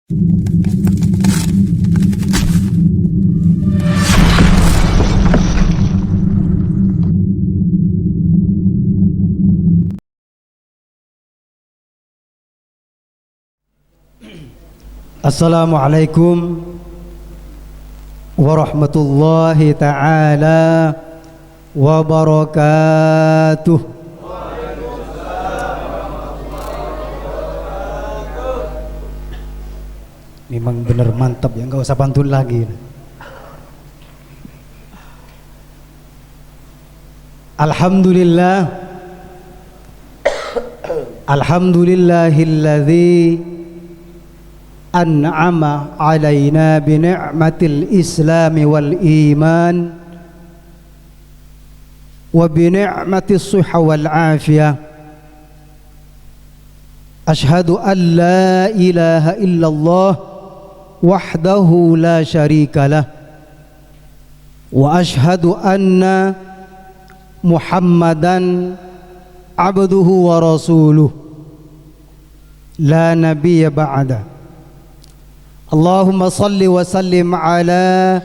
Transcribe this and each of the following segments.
Assalamualaikum warahmatullahi ta'ala wabarakatuh. Memang benar mantap ya, nggak usah pantun lagi. Alhamdulillah, alhamdulillahilladzi an'ama alaina bi ni'matil islam wal iman wa bi ni'matis sihha wal afiyah. Ashhadu an la ilaha illallah wahdahu la syarika lah wa ashhadu anna Muhammadan abduhu wa rasuluh la nabiyya ba'da. Allahumma salli wa sallim ala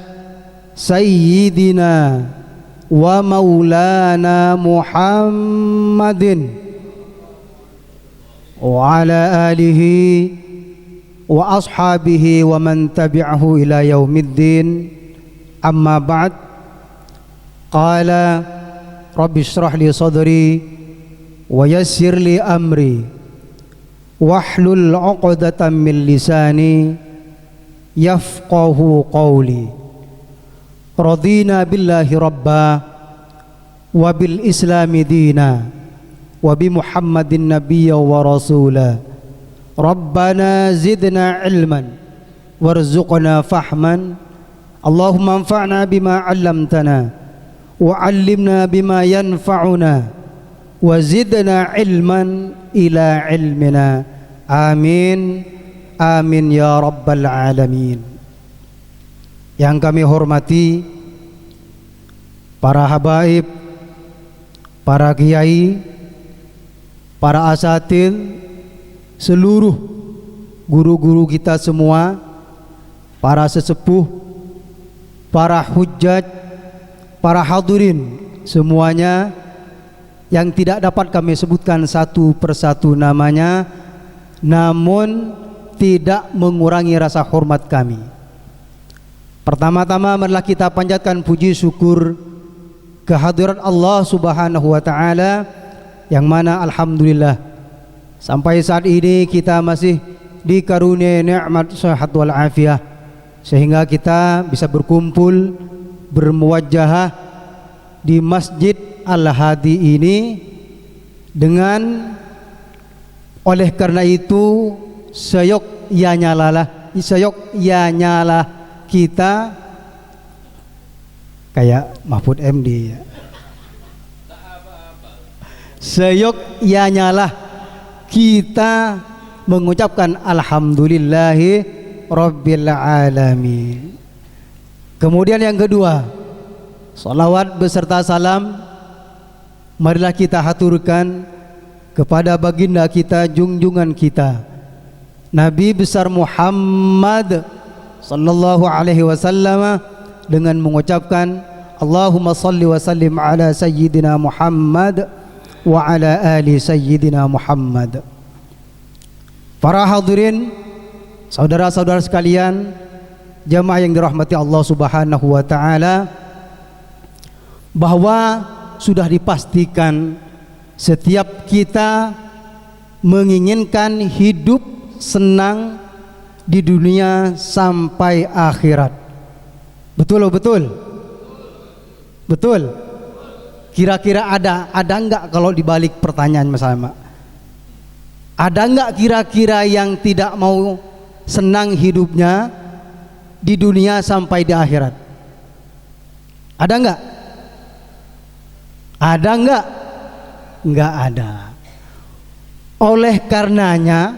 sayyidina wa maulana Muhammadin wa ala alihi wa ashabihi wa man tabi'ahu ila yaumiddin. Amma ba'd. Qala rabbi shrah li sadri wa yassir li amri wahlul 'uqdatam min lisani yafqahu qawli. Radina billahi rabba wa bil islami dina wa bi Muhammadin nabiyya wa rasula. Rabbana zidna ilman warzuqna fahman. Allahumma anfa'na bima 'allamtana wa 'allimna bima yanfa'una wa zidna ilman ila ilmina. Amin. Amin ya rabbal alamin. Yang kami hormati para habaib, para kiai, para asatidz, seluruh guru-guru kita semua, para sesepuh, para hujjaj, para hadirin semuanya yang tidak dapat kami sebutkan satu persatu namanya, namun tidak mengurangi rasa hormat kami. Pertama-tama marilah kita panjatkan puji syukur kehadirat Allah Subhanahu wa taala, yang mana alhamdulillah sampai saat ini kita masih dikaruniai nikmat sehat wal afiyah, sehingga kita bisa berkumpul bermuwajjahah di Masjid Al-Hadi ini. Dengan oleh karena itu seyok ya nyala kita kayak Mahfud MD ya. Seyok ya nyala kita mengucapkan alhamdulillahi rabbil alamin. Kemudian yang kedua, salawat beserta salam marilah kita haturkan kepada baginda kita, junjungan kita, Nabi besar Muhammad sallallahu alaihi wasallam, dengan mengucapkan Allahumma salli wa sallim ala sayyidina Muhammad wa ala ali sayyidina Muhammad. Para hadirin, saudara-saudara sekalian, jamaah yang dirahmati Allah Subhanahu wa taala, bahwa sudah dipastikan setiap kita menginginkan hidup senang di dunia sampai akhirat. Betul betul? Betul. Kira-kira ada enggak kalau dibalik pertanyaan misalnya, ada enggak kira-kira yang tidak mau senang hidupnya di dunia sampai di akhirat? Ada enggak? Ada enggak? Enggak ada. Oleh karenanya,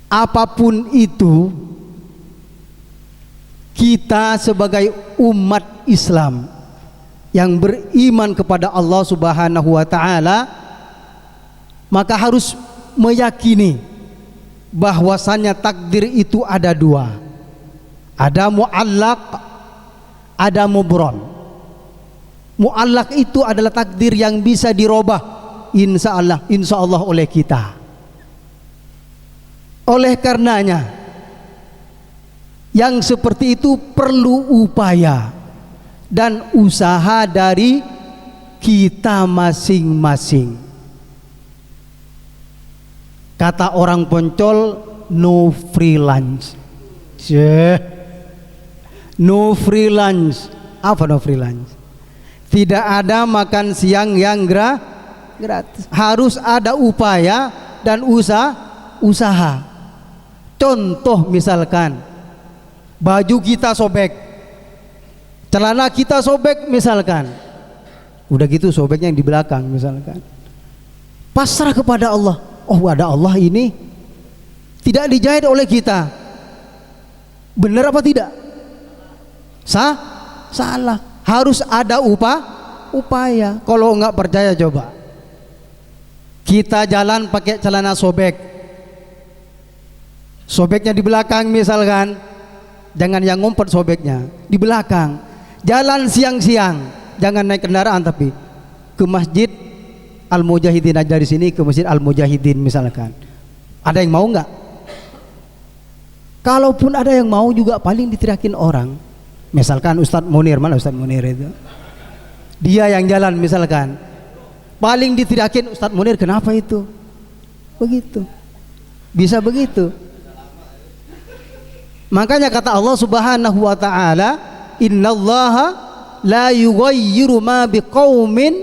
apapun itu, kita sebagai umat Islam yang beriman kepada Allah Subhanahu wa taala, maka harus meyakini bahwasannya takdir itu ada dua, ada mu'allaq, ada mubron. Mu'allaq itu adalah takdir yang bisa dirubah insya Allah oleh kita. Oleh karenanya yang seperti itu perlu upaya dan usaha dari kita masing-masing. Kata orang Poncol, no free lunch. No free lunch. Apa no free lunch? Tidak ada makan siang yang gratis. Harus ada upaya dan usaha. Contoh misalkan baju kita sobek, celana kita sobek misalkan, udah gitu sobeknya yang di belakang misalkan, pasrah kepada Allah. Oh, ada Allah, ini tidak dijahit oleh kita. Benar apa tidak? Salah. Harus ada upaya. Kalau nggak percaya coba kita jalan pakai celana sobek, sobeknya di belakang misalkan, jangan yang ngumpet sobeknya di belakang. Jalan siang-siang, jangan naik kendaraan tapi ke masjid Al-Mujahidin aja, dari sini ke masjid Al-Mujahidin misalkan. Ada yang mau nggak? Kalaupun ada yang mau juga paling diteriakin orang. Misalkan Ustadz Munir, mana Ustadz Munir itu? Dia yang jalan misalkan, paling diteriakin Ustadz Munir, kenapa itu? Begitu. Bisa begitu. Makanya kata Allah Subhanahu wa taala, "Innallaha la yughayyiru ma biqaumin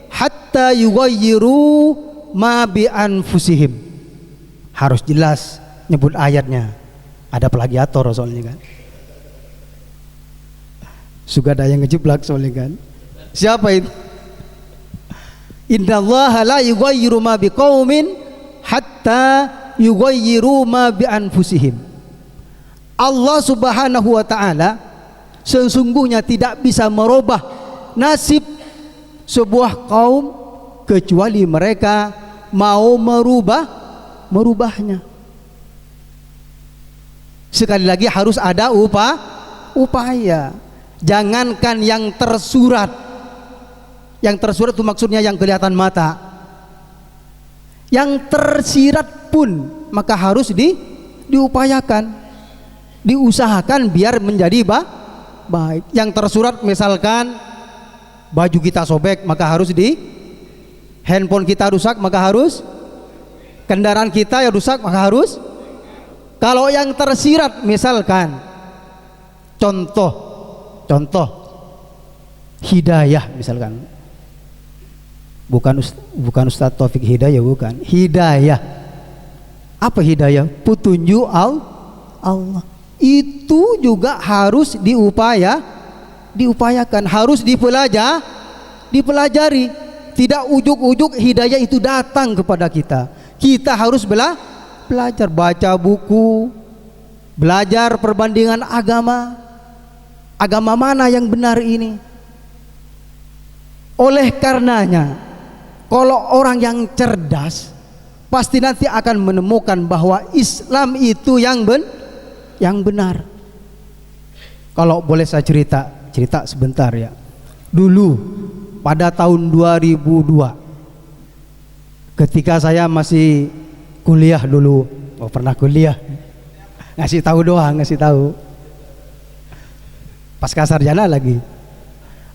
hatta yughayyiru ma bi anfusihim." Harus jelas nyebut ayatnya. Ada plagiator soalnya kan. Suka ada yang ngejeblak soalnya kan. Siapa itu? Innallaha la yughayyiru ma biqaumin hatta yughayyiru ma bi anfusihim. Allah Subhanahu wa taala sesungguhnya tidak bisa merubah nasib sebuah kaum kecuali mereka mau merubahnya. Sekali lagi harus ada upaya. Jangankan yang tersurat. Yang tersurat itu maksudnya yang kelihatan mata. Yang tersirat pun maka harus diupayakan, diusahakan biar menjadi baik. Yang tersurat misalkan baju kita sobek maka harus handphone kita rusak maka harus, kendaraan kita yang rusak maka harus. Kalau yang tersirat misalkan contoh hidayah misalkan, bukan Ustadz Taufik Hidayah, bukan hidayah. Apa hidayah? Petunjuk Allah. Itu juga harus diupayakan, harus dipelajari. Tidak ujuk-ujuk hidayah itu datang kepada kita. Kita harus belajar, baca buku, belajar perbandingan agama mana yang benar ini. Oleh karenanya kalau orang yang cerdas pasti nanti akan menemukan bahwa Islam itu yang benar. Kalau boleh saya cerita sebentar ya. Dulu pada tahun 2002 ketika saya masih kuliah dulu, pernah kuliah, ngasih tahu pasca sarjana lagi.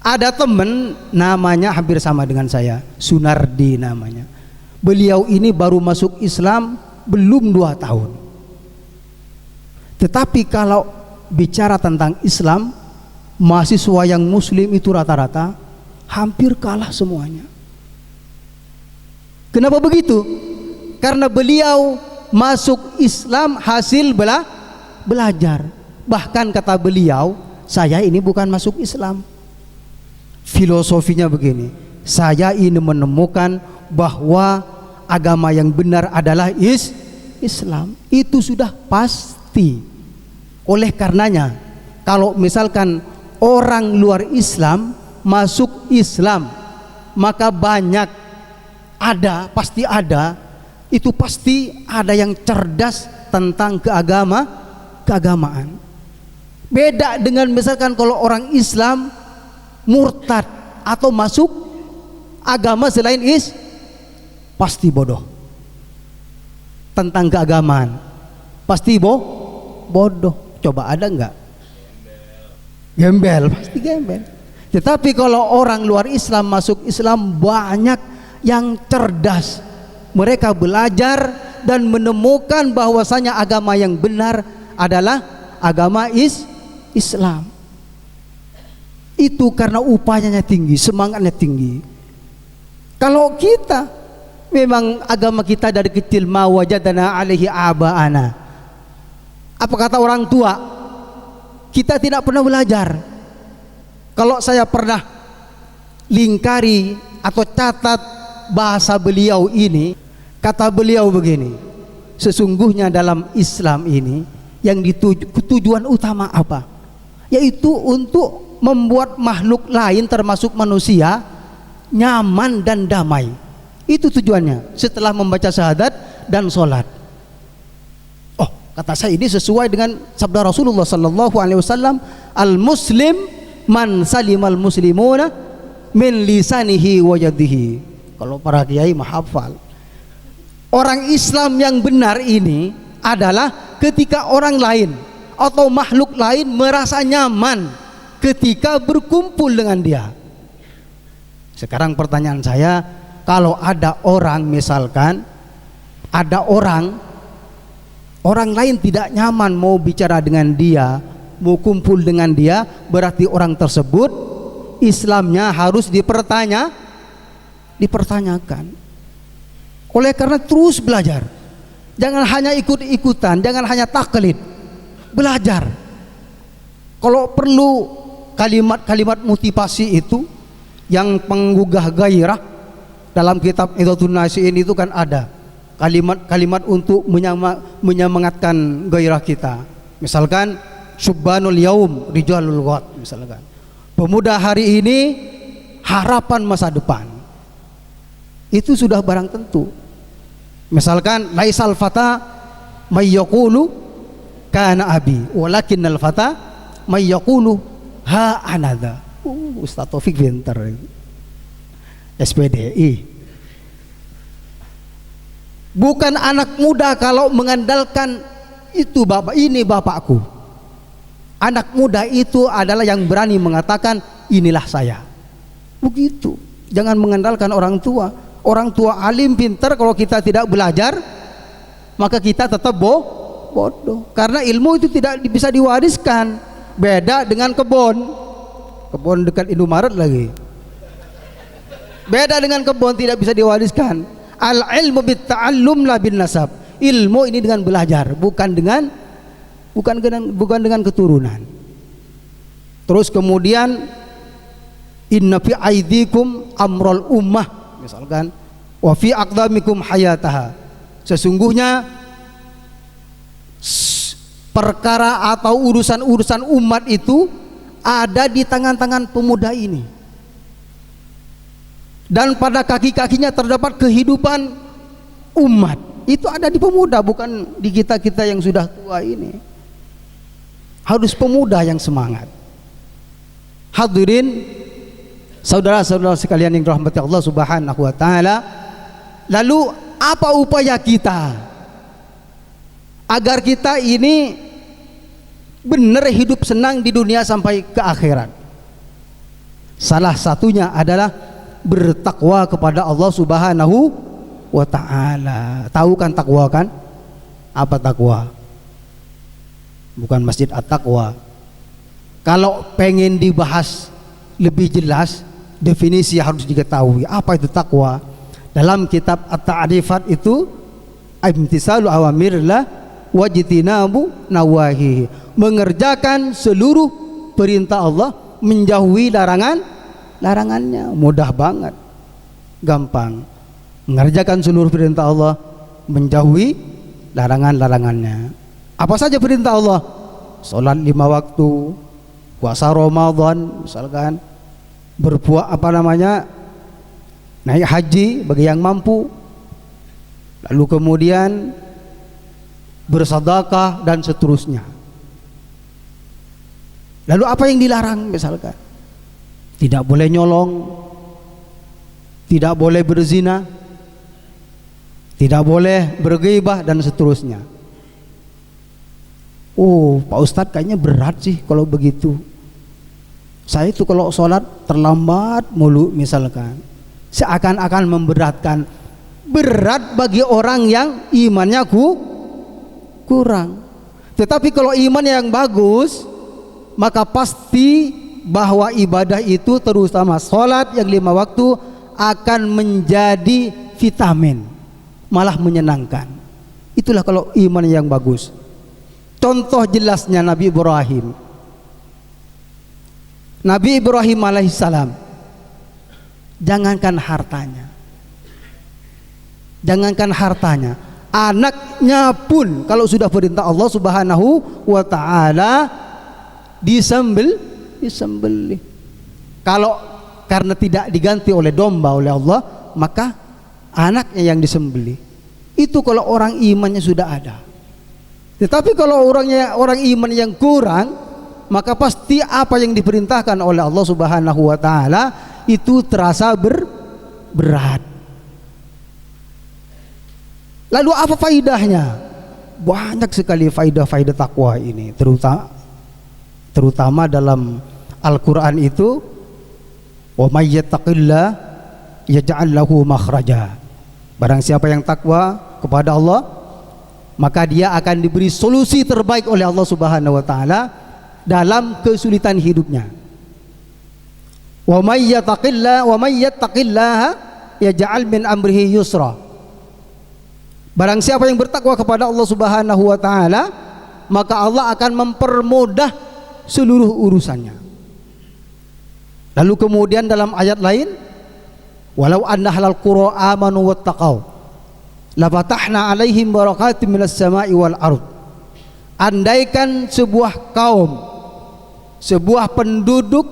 Ada temen namanya hampir sama dengan saya, Sunardi namanya. Beliau ini baru masuk Islam belum 2 tahun. Tetapi kalau bicara tentang Islam, mahasiswa yang muslim itu rata-rata hampir kalah semuanya. Kenapa begitu? Karena beliau masuk Islam hasil belajar. Bahkan kata beliau, saya ini bukan masuk Islam, filosofinya begini, saya ini menemukan bahwa agama yang benar adalah Islam. Itu sudah pasti. Oleh karenanya kalau misalkan orang luar Islam masuk Islam, maka pasti ada yang cerdas tentang keagamaan. Beda dengan misalkan kalau orang Islam murtad atau masuk agama selain pasti bodoh. Tentang keagamaan pasti bodoh. Coba ada enggak? Gembel, pasti gembel. Tetapi kalau orang luar Islam masuk Islam, banyak yang cerdas. Mereka belajar dan menemukan bahwasanya agama yang benar adalah agama Islam. Itu karena upayanya tinggi, semangatnya tinggi. Kalau kita memang agama kita dari kecil, ma wajadana alaihi aba'ana. Apa kata orang tua? Kita tidak pernah belajar. Kalau saya pernah lingkari atau catat bahasa beliau ini, kata beliau begini: sesungguhnya dalam Islam ini yang tujuan utama apa? Yaitu untuk membuat makhluk lain termasuk manusia nyaman dan damai. Itu tujuannya setelah membaca syahadat dan sholat. Oh, kata saya ini sesuai dengan sabda Rasulullah sallallahu alaihi wasallam, al-muslim man salimal muslimuna min lisanihi wa yadihi. Kalau para kiai menghafal, orang Islam yang benar ini adalah ketika orang lain atau makhluk lain merasa nyaman ketika berkumpul dengan dia. Sekarang pertanyaan saya, kalau ada orang, misalkan ada orang lain tidak nyaman mau bicara dengan dia, mau kumpul dengan dia, berarti orang tersebut Islamnya harus dipertanyakan. Oleh karena terus belajar, jangan hanya ikut-ikutan, jangan hanya taklid, belajar. Kalau perlu kalimat-kalimat motivasi itu yang menggugah gairah, dalam kitab Idhatun Nasihin itu kan ada kalimat-kalimat untuk menyemangatkan gairah kita. Misalkan Subhanul Yaum Rijalul Ghad, misalkan pemuda hari ini harapan masa depan. Itu sudah barang tentu. Misalkan laisal fata may yaqulu kana abi walakinnal fata may yaqulu ha anada. Ustaz Taufik pintar, SPDI. Bukan anak muda kalau mengandalkan itu bapak, ini bapakku. Anak muda itu adalah yang berani mengatakan inilah saya. Begitu. Jangan mengandalkan orang tua. Orang tua alim pintar, kalau kita tidak belajar maka kita tetap bodoh. Karena ilmu itu tidak bisa diwariskan. Beda dengan kebun dekat Indomaret lagi. Beda dengan kebun, tidak bisa diwariskan. Al ilmu bit ta'allum la bin nasab. Ilmu ini dengan belajar, bukan dengan keturunan. Terus kemudian inna fi aidikum amrul ummah, misalkan wa fi aqdamikum hayataha. Sesungguhnya perkara atau urusan-urusan umat itu ada di tangan-tangan pemuda ini, dan pada kaki-kakinya terdapat kehidupan umat. Itu ada di pemuda, bukan di kita-kita yang sudah tua ini. Harus pemuda yang semangat. Hadirin saudara-saudara sekalian yang dirahmati Allah Subhanahu wa taala, lalu apa upaya kita agar kita ini benar hidup senang di dunia sampai ke akhirat? Salah satunya adalah bertakwa kepada Allah Subhanahu wa ta'ala. Tahu kan takwa kan? Apa takwa? Bukan Masjid At-Taqwa. Kalau pengen dibahas lebih jelas, definisi harus diketahui. Apa itu takwa? Dalam kitab At-Ta'rifat itu imtisalu awamirillah wajtinabu nawahi, mengerjakan seluruh perintah Allah, menjauhi larangannya. Mudah banget, gampang. Mengerjakan seluruh perintah Allah, menjauhi larangannya. Apa saja perintah Allah? Salat 5 waktu, puasa Ramadan, misalkan naik haji bagi yang mampu. Lalu kemudian bersedekah dan seterusnya. Lalu apa yang dilarang misalkan? Tidak boleh nyolong, tidak boleh berzina, tidak boleh berghibah dan seterusnya. Oh, Pak Ustadz kayaknya berat sih kalau begitu. Saya itu kalau sholat terlambat mulu misalkan, seakan-akan memberatkan. Berat bagi orang yang imannya kurang. Tetapi kalau iman yang bagus, maka pasti bahwa ibadah itu, terutama sholat yang 5 waktu, akan menjadi vitamin, malah menyenangkan. Itulah kalau iman yang bagus. Contoh jelasnya Nabi Ibrahim. Nabi Ibrahim alaihissalam, jangankan hartanya, anaknya pun kalau sudah perintah Allah Subhanahu wa ta'ala disembelih. Kalau karena tidak diganti oleh domba oleh Allah, maka anaknya yang disembelih. Itu kalau orang imannya sudah ada. Tetapi kalau orang iman yang kurang, maka pasti apa yang diperintahkan oleh Allah Subhanahu wa ta'ala itu terasa berat. Lalu apa faidahnya? Banyak sekali faidah-faidah takwa ini, terutama dalam Al-Quran itu, wa may yattaqillah yaj'al lahu makhraja. Barang siapa yang takwa kepada Allah, maka dia akan diberi solusi terbaik oleh Allah Subhanahu wa ta'ala dalam kesulitan hidupnya. Wa may yattaqillaha yaj'al min amrihi yusra. Barang siapa yang bertakwa kepada Allah Subhanahu wa ta'ala, maka Allah akan mempermudah seluruh urusannya. Lalu kemudian dalam ayat lain, walau anna ahlal qura amanu wattaqau la fatahna alaihim barakatim minas sama'i wal ard. Andaikan sebuah kaum, sebuah penduduk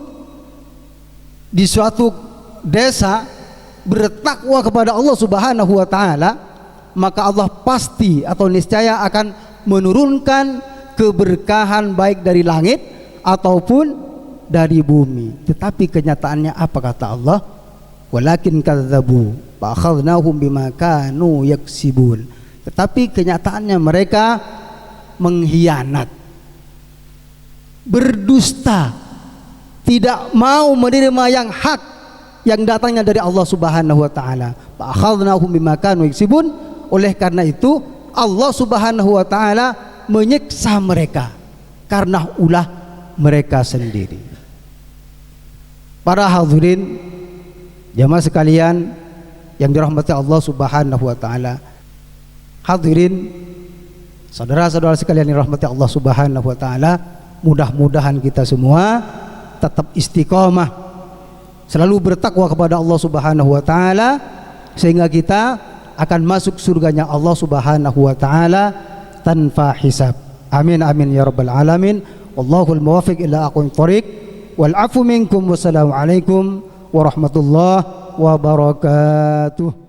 di suatu desa bertakwa kepada Allah Subhanahu wa ta'ala, maka Allah pasti atau niscaya akan menurunkan keberkahan baik dari langit ataupun dari bumi. Tetapi kenyataannya apa kata Allah? Walakin kadzabu fa akhadnahum bima kanu yaksibun. Tetapi kenyataannya mereka mengkhianat, berdusta, tidak mau menerima yang hak yang datangnya dari Allah Subhanahu wa ta'ala. Fa akhadnahum bima kanu yaksibun. Oleh karena itu Allah Subhanahu wa ta'ala menyiksa mereka karena ulah mereka sendiri. Para hadirin jamaah sekalian yang dirahmati Allah Subhanahu wa ta'ala, hadirin saudara-saudara sekalian yang dirahmati Allah Subhanahu wa ta'ala, mudah-mudahan kita semua tetap istiqomah, selalu bertakwa kepada Allah Subhanahu wa ta'ala, sehingga kita akan masuk surganya Allah Subhanahu wa ta'ala tanpa hisab. Amin amin ya rabbal alamin. Wallahul muwaffiq ila aqwamit thoriq. Wal afu minkum. Wassalamu alaikum warahmatullahi wabarakatuh.